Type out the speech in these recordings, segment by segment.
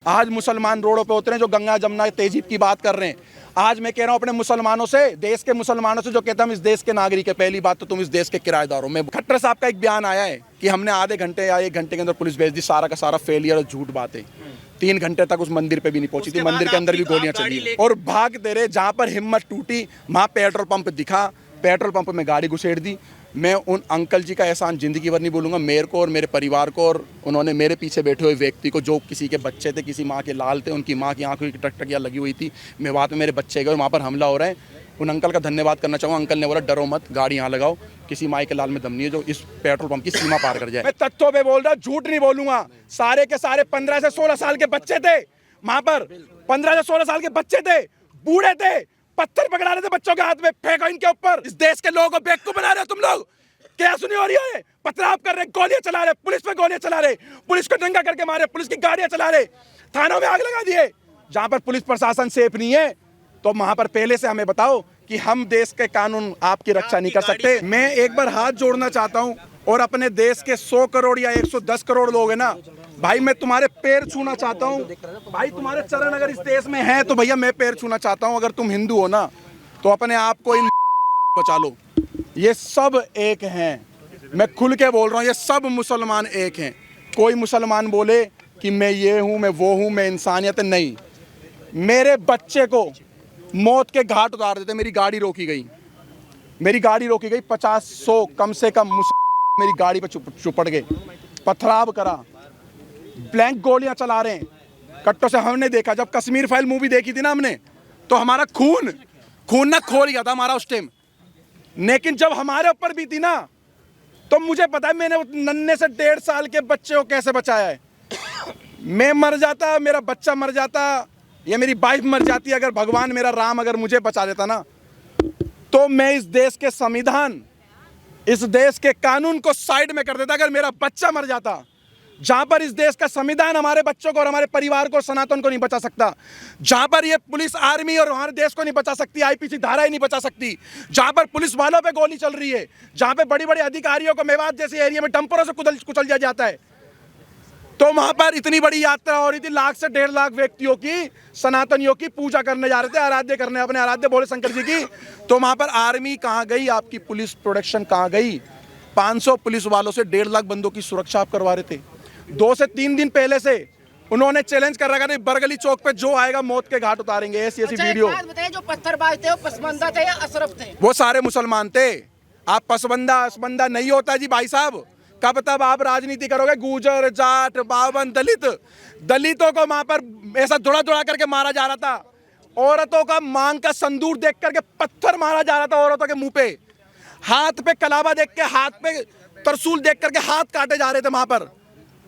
आज मुसलमान रोडों पे उतरे जो गंगा जमुना तहजीब की बात कर रहे हैं। आज मैं कह रहा हूं अपने मुसलमानों से, देश के मुसलमानों से जो कहते हम इस देश के नागरिक है, पहली बात तो तुम इस देश के किराएदार हो। मैं खट्टर साहब का एक बयान आया है कि हमने आधे घंटे या 1 घंटे के अंदर पुलिस भेज दी, सारा का सारा फेलियर और झूठ बात है। 3 घंटे तक उस मंदिर पे भी नहीं पहुंची थी, मंदिर के अंदर भी गोलियां चली और भागते रहे। जहां पर हिम्मत टूटी वहां पेट्रोल पंप दिखा, पेट्रोल पंप में गाड़ी घुसेड़ दी। मैं उन अंकल जी का एहसान ज़िंदगी भर नहीं भूलूंगा, मेरे को और मेरे परिवार को, और उन्होंने मेरे पीछे बैठे हुए व्यक्ति को, जो किसी के बच्चे थे, किसी माँ के लाल थे, उनकी माँ की आंखों की टकटकियाँ लगी हुई थी। मैं बात में मेरे बच्चे गए, वहाँ पर हमला हो रहा है। उन अंकल का धन्यवाद करना चाहूँगा। अंकल ने बोला डरो मत, गाड़ी यहाँ लगाओ, किसी माई के लाल में दम नहीं है जो इस पेट्रोल पंप की सीमा पार कर जाए। मैं तथ्यों पे बोल रहा हूँ, झूठ नहीं बोलूंगा। सारे के सारे 15 से 16 साल के बच्चे थे वहाँ पर, 15 से 16 साल के बच्चे थे, बूढ़े थे, पत्थर पकड़ा रहे थे बच्चों के हाथ में, फेंको इनके ऊपर। इस देश के लोगों को बेवकूफ बना रहे हो तुम लोग। क्या सुनी हो रही है? पथराव कर रहे, गोलियां चला रहे, पुलिस पे गोलियां चला रहे, पुलिस को नंगा करके मारे, पुलिस की गाड़ियां चला रहे, थानों में आग लगा दिए। जहां पर पुलिस प्रशासन सेफ नहीं है तो वहां पर पहले से हमें बताओ कि हम देश के कानून आपकी रक्षा नहीं कर सकते। मैं एक बार हाथ जोड़ना चाहता हूं और अपने देश के 100 करोड़ या 110 करोड़ लोग हैं ना भाई, मैं तुम्हारे पैर छूना चाहता हूं भाई, तुम्हारे चरण अगर इस देश में हैं तो भैया मैं पैर छूना चाहता हूं। अगर तुम हिंदू हो ना तो अपने आप को इन बचा लो। ये सब एक हैं, मैं खुल के बोल रहा हूँ, ये सब मुसलमान एक हैं। कोई मुसलमान बोले कि मैं ये हूँ, मैं वो हूँ, मैं इंसानियत नहीं। मेरे बच्चे को मौत के घाट उतार देते। मेरी गाड़ी रोकी गई, मेरी गाड़ी रोकी गई, 50-100 कम से कम मेरी गाड़ी पे चुपड़ गए, पथराव करा, ब्लैंक गोलियां चला रहे हैं कट्टों से। हमने देखा जब कश्मीर फाइल मूवी देखी थी ना हमने, तो हमारा खून ना खोल गया था हमारा उस टाइम। लेकिन जब हमारे ऊपर भी थी ना तो मुझे पता है मैंने नन्हे से 1.5 साल के बच्चे को कैसे बचाया है। मैं मर जाता, मेरा बच्चा मर जाता, या मेरी वाइफ मर जाती, अगर भगवान मेरा राम अगर मुझे बचा देता ना, तो मैं इस देश के संविधान, इस देश के कानून को साइड में कर देता। अगर मेरा बच्चा मर जाता, जहां पर इस देश का संविधान हमारे बच्चों को और हमारे परिवार को, सनातन को नहीं बचा सकता, जहां पर ये पुलिस आर्मी और हमारे देश को नहीं बचा सकती, आईपीसी धारा ही नहीं बचा सकती, जहां पर पुलिस वालों पे गोली चल रही है, जहां पे बड़ी बड़ी अधिकारियों को मेवात जैसे एरिया में डंपरों से कुचल दिया जाता है, तो वहां पर इतनी बड़ी यात्रा हो रही थी, 1 लाख से 1.5 लाख व्यक्तियों की, सनातनियों की पूजा करने जा रहे थे, आराध्य करने, अपने आराध्य भोले शंकर जी की। तो वहां पर आर्मी कहां गई, आपकी पुलिस प्रोटेक्शन कहां गई? 500 पुलिस वालों से 1.5 लाख बंदों की सुरक्षा आप करवा रहे थे। 2 से 3 दिन पहले से उन्होंने चैलेंज कर रखा था, बरगली चौक पे जो आएगा मौत के घाट उतारेंगे। ऐसी वीडियो। जो पत्थरबाज थे वो पसबंदा थे या अशरफ थे? वो सारे मुसलमान थे। आप पसबंदा नहीं होता जी भाई साहब। कब तब आप राजनीति करोगे? गुजर, जाट, बावन, दलितों को वहां पर ऐसा दौड़ा करके मारा जा रहा था। औरतों का मांग का संदूर देख करके पत्थर मारा जा रहा था औरतों के मुंह पे। हाथ पे कलावा देख के, हाथ पे तरसूल देख करके हाथ काटे जा रहे थे वहां पर।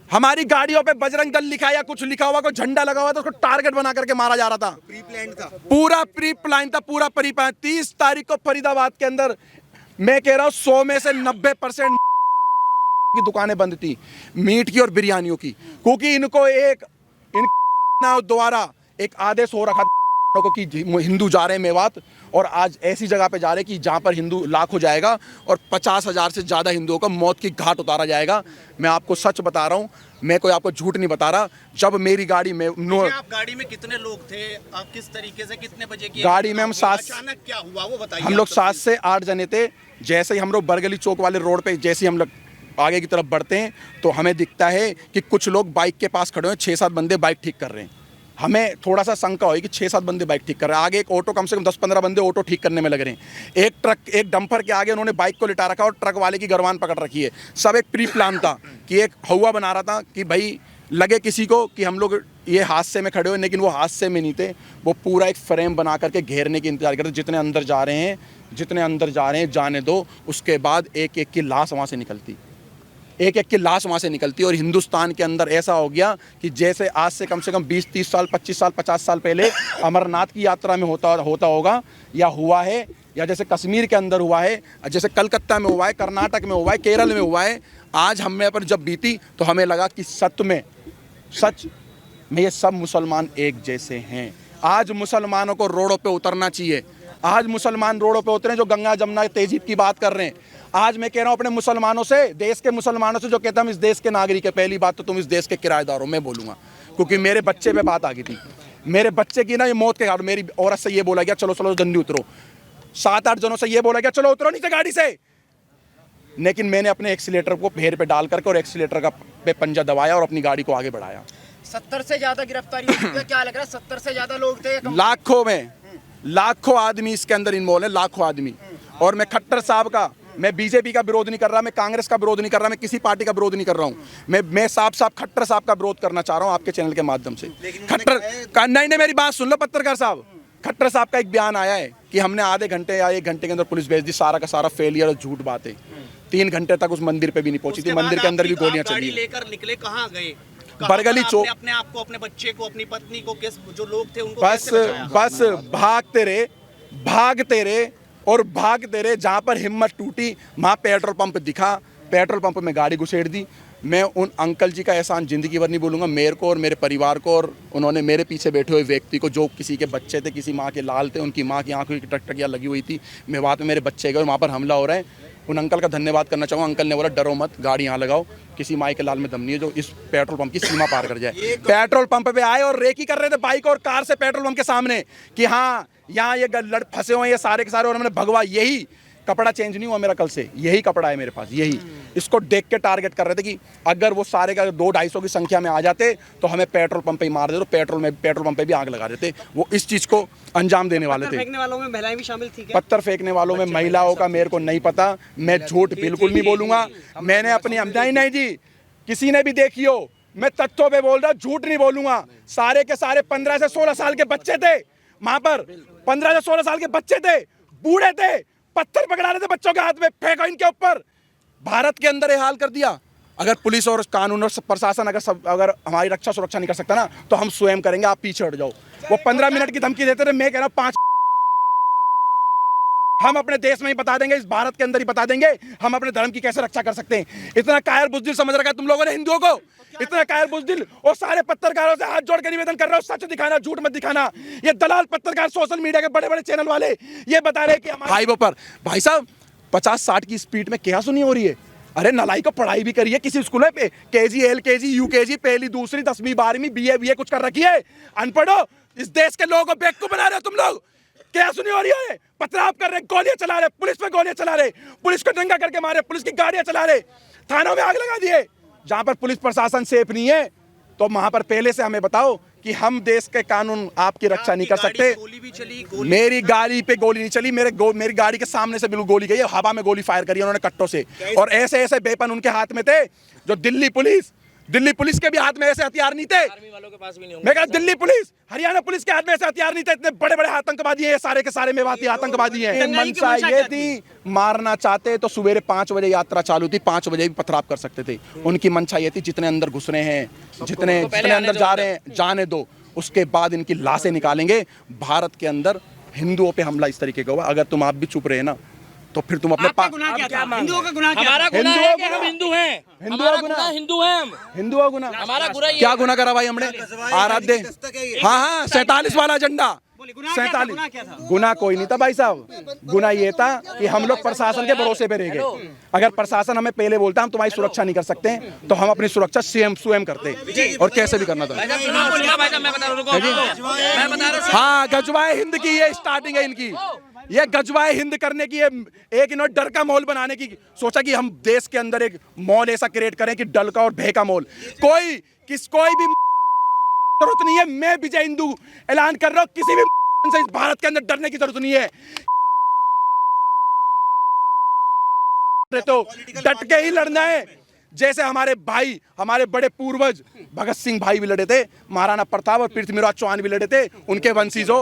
हमारी गाड़ियों पे बजरंग दल लिखा या कुछ लिखा हुआ, कोई झंडा लगा हुआ था, उसको टारगेट बना करके मारा जा रहा था। प्री प्लान था, पूरा प्री प्लान था, पूरा प्री प्लान। 30 तारीख को फरीदाबाद के अंदर मैं कह रहा हूँ 100 में से 90% की दुकानें बंद थी, मीट की और बिरयानियों की, क्योंकि इनको इन द्वारा एक आदेश हो रखा को कि हिंदू जा रहे हैं मेवात, और आज ऐसी जगह पे जा रहे हैं कि जहां पर हिंदू लाख हो जाएगा और 50,000 से ज़्यादा हिंदुओं का मौत की घाट उतारा जाएगा। मैं आपको सच बता रहा हूं, मैं कोई आपको झूठ नहीं बता रहा। जब मेरी गाड़ी में आप गाड़ी में कितने लोग थे, आप किस तरीके से, कितने बजे की गाड़ी में हम 7, अचानक क्या हुआ वो बताइए। हम लोग 7 से 8 जने थे। जैसे ही हम लोग बरगली चौक वाले रोड पे जैसे ही हम लोग आगे की तरफ बढ़ते हैं तो हमें दिखता है कि कुछ लोग बाइक के पास खड़े हैं, 6-7 बंदे बाइक ठीक कर रहे हैं। हमें थोड़ा सा शंका हुई कि 6-7 बंदे बाइक ठीक कर रहे हैं। आगे एक ऑटो, कम से कम 10-15 बंदे ऑटो ठीक करने में लग रहे हैं। एक ट्रक, एक डंपर के आगे उन्होंने बाइक को लिटा रखा और ट्रक वाले की गर्वान पकड़ रखी है। सब एक प्री प्लान था कि एक हवा बना रहा था कि भाई लगे किसी को कि हम लोग ये हादसे में खड़े हुए, लेकिन वो हादसे में नहीं थे। वो पूरा एक फ्रेम बना करके घेरने की इंतजार करते, जितने अंदर जा रहे हैं जाने दो। उसके बाद एक की लाश वहाँ से निकलती, एक की लाश वहाँ से निकलती। और हिंदुस्तान के अंदर ऐसा हो गया कि जैसे आज से कम 20-30 साल, 25 साल, 50 साल पहले अमरनाथ की यात्रा में होता होगा या हुआ है, या जैसे कश्मीर के अंदर हुआ है, जैसे कलकत्ता में हुआ है, कर्नाटक में हुआ है, केरल में हुआ है। आज हमें पर जब बीती तो हमें लगा कि सच में ये सब मुसलमान एक जैसे हैं। आज मुसलमानों को रोडों पे उतरना चाहिए। आज मुसलमान रोडों पे उतरे जो गंगा जमुना तहजीब की बात कर रहे हैं। आज मैं कह रहा हूं अपने मुसलमानों से, देश के मुसलमानों से जो कहते हैं हम इस देश के नागरिक है, पहली बात तो तुम इस देश के किराएदार हो, मैं बोलूंगा, क्योंकि मेरे बच्चे पे बात आ गई थी। मेरे बच्चे की ना ये मौत के कारण मेरी औरत से ये बोला गया चलो चलो जल्दी उतरो, 7-8 जनों से ये बोला गया चलो उतरो नीचे गाड़ी से, लेकिन मैंने अपने एक्सीलेटर को पैर पे डाल करके और एक्सीलेटर का पे पंजा दबाया और अपनी गाड़ी को आगे बढ़ाया। 70 से ज्यादा गिरफ्तारी हुई है। क्या लग रहा है 70 से ज्यादा लोग थे? लाखों आदमी इसके अंदर इन्वॉल्व है, लाखों आदमी। और मैं खट्टर साहब का, मैं बीजेपी का विरोध नहीं कर रहा, मैं कांग्रेस का विरोध नहीं कर रहा, मैं किसी पार्टी का विरोध नहीं कर रहा हूं। मैं साफ खट्टर साहब का विरोध करना चाह रहा हूं आपके चैनल के माध्यम से। खट्टर का नहीं, मेरी बात सुन लो पत्रकार साहब। खट्टर साहब का एक बयान आया है कि हमने आधे घंटे या 1 घंटे के अंदर पुलिस भेज दी, सारा का सारा फेलियर और झूठ बात है। 3 घंटे तक उस मंदिर पे भी नहीं पहुंची थी, मंदिर के अंदर भी गोलियां चली। लेकर निकले कहाँ गए? बरगली चौक। अपने आप को, अपने बच्चे को, अपनी पत्नी को, जो लोग थे उनको बस भागते रहे और भागते रहे। जहां पर हिम्मत टूटी वहां पेट्रोल पंप दिखा, पेट्रोल पंप में गाड़ी घुसेड़ दी। मैं उन अंकल जी का एहसान जिंदगी भर नहीं भूलूंगा, मेरे को और मेरे परिवार को, और उन्होंने मेरे पीछे बैठे हुए व्यक्ति को, जो किसी के बच्चे थे, किसी माँ के लाल थे, उनकी माँ की आंखों की टकटकियाँ लगी हुई थी, मैं बात में मेरे बच्चे गए और वहाँ पर हमला हो रहा है। उन अंकल का धन्यवाद करना चाहूँगा। अंकल ने बोला डरो मत, गाड़ी यहाँ लगाओ, किसी माई के लाल में दम नहीं है जो इस पेट्रोल पंप की सीमा पार कर जाए। पेट्रोल पंप पे आए और रेकी कर रहे थे बाइक और कार से पेट्रोल पंप के सामने कि हाँ यहाँ ये लड़ फंसे हुए हैं ये सारे के सारे, और मैंने भगवा, यही कपड़ा चेंज नहीं हुआ मेरा कल से, यही कपड़ा है मेरे पास, यही। इसको देख के टारगेट कर रहे थे कि अगर वो सारे का 200-250 की संख्या में आ जाते तो हमें पेट्रोल पंप पे ही मार देते, तो पेट्रोल पंप पे भी आग लगा देते। वो इस चीज़ को अंजाम देने वाले थे। फेंकने वालों में महिलाएं भी शामिल थी? पत्थर फेंकने वालों में महिलाओं का मेरे को नहीं पता, मैं झूठ बिल्कुल नहीं बोलूंगा। मैंने अपनी नहीं जी, किसी ने भी देखियो, मैं तथ्यों पे बोल रहा, झूठ नहीं बोलूंगा। सारे के सारे 15 से 16 साल के बच्चे थे वहां पर, 15 से 16 साल के बच्चे थे, बूढ़े थे, पत्थर पकड़ा रहे थे बच्चों के हाथ में, फेंको इनके ऊपर। भारत के अंदर ये हाल कर दिया। अगर पुलिस और कानून और प्रशासन अगर हमारी रक्षा सुरक्षा नहीं कर सकता ना, तो हम स्वयं करेंगे, आप पीछे हट जाओ। वो 15 मिनट की धमकी देते थे, मैं कह रहा हूं 5 हम अपने देश में ही बता देंगे, इस भारत के अंदर ही बता देंगे हम अपने धर्म की कैसे रक्षा कर सकते हैं। इतना कायर बुज़दिल समझ रखा है तुम लोगों ने हिंदुओं को, इतना कायर बुज़दिल। और सारे पत्रकारों से हाथ जोड़ के निवेदन कर रहा हूं, सच दिखाना, झूठ मत दिखाना। ये दलाल पत्रकार, सोशल मीडिया के बड़े बड़े चैनल वाले ये बता रहे कि हमारे हाईवे पर भाई साहब 50-60 की स्पीड में क्या सुनी हो रही है। अरे नलाई को पढ़ाई भी करिए किसी स्कूल में, KG LKG UKG, पहली दूसरी 10वीं 12वीं BA कुछ कर रखी है। अनपढ़ो, इस देश के लोगों को बेवकूफ बना रहे हो तुम लोग। क्या सुनी हो रही है? पथराव कर रहे, गोलियां चला रहे, पुलिस पे गोलियां चला रहे, पुलिस को दंगा करके मारे, पुलिस की गाड़ियां चला रहे, थानों में आग लगा दिए। जहां पर पुलिस प्रशासन सेफ नहीं है तो वहां पर पहले से हमें बताओ कि हम देश के कानून आपकी रक्षा नहीं कर सकते। गोली भी चली, मेरी गाड़ी पे गोली नहीं चली, मेरी गाड़ी के सामने से बिल्कुल गोली गई है, हवा में गोली फायर करी उन्होंने कट्टों से। और ऐसे ऐसे वेपन उनके हाथ में थे जो दिल्ली पुलिस के भी हाथ में ऐसे हथियार नहीं थे। आर्मी वालों के पास भी नहीं होंगे। मैं कहा दिल्ली पुलिस, हरियाणा पुलिस के हाथ में ऐसे हथियार नहीं थे। इतने बड़े बड़े आतंकवादी हैं, सारे के सारे मेवाती आतंकवादी हैं। मंशा ये थी, मारना चाहते तो सवेरे 5 बजे यात्रा चालू थी, 5 बजे भी पथराव कर सकते थे। उनकी मंशा ये थी जितने अंदर घुस रहे हैं, जितने अंदर जा रहे हैं जाने दो, उसके बाद इनकी लाशें निकालेंगे। भारत के अंदर हिंदुओं पे हमला इस तरीके का हुआ। अगर तुम आप भी चुप रहे ना तो फिर तुम अपने हिंदुओं का गुनाह क्या? हमारा गुनाह है कि हम हिंदू हैं। हमारा गुनाह हिंदू हैं हम। हिंदुआ गुनाह, हमारा गुनाह क्या गुनाह करा भाई हमने? आराध्य, हाँ 47 वाला झंडा, 47 गुनाह कोई नहीं था भाई साहब। गुनाह ये था कि हम लोग प्रशासन के भरोसे पे रह गए। अगर प्रशासन हमें पहले बोलता हम तुम्हारी सुरक्षा नहीं कर सकते तो हम अपनी सुरक्षा स्वयं करते और कैसे भी करना था। हाँ गजवाए हिंद की ये स्टार्टिंग है इनकी, ये गजवाए हिंद करने की, एक इन्होंने डर का माहौल बनाने की सोचा कि हम देश के अंदर एक माहौल ऐसा क्रिएट करें कि डर का और भय का माहौल। कोई भी जरूरत नहीं है। मैं विजय हिंदू ऐलान कर रहा हूं, किसी भी से इस भारत के अंदर डरने की जरूरत नहीं है। तो डट के ही लड़ना है, जैसे हमारे भाई, हमारे बड़े पूर्वज भगत सिंह भाई भी लड़े थे, महाराणा प्रताप और पृथ्वीराज चौहान भी लड़े थे, उनके वंशीजों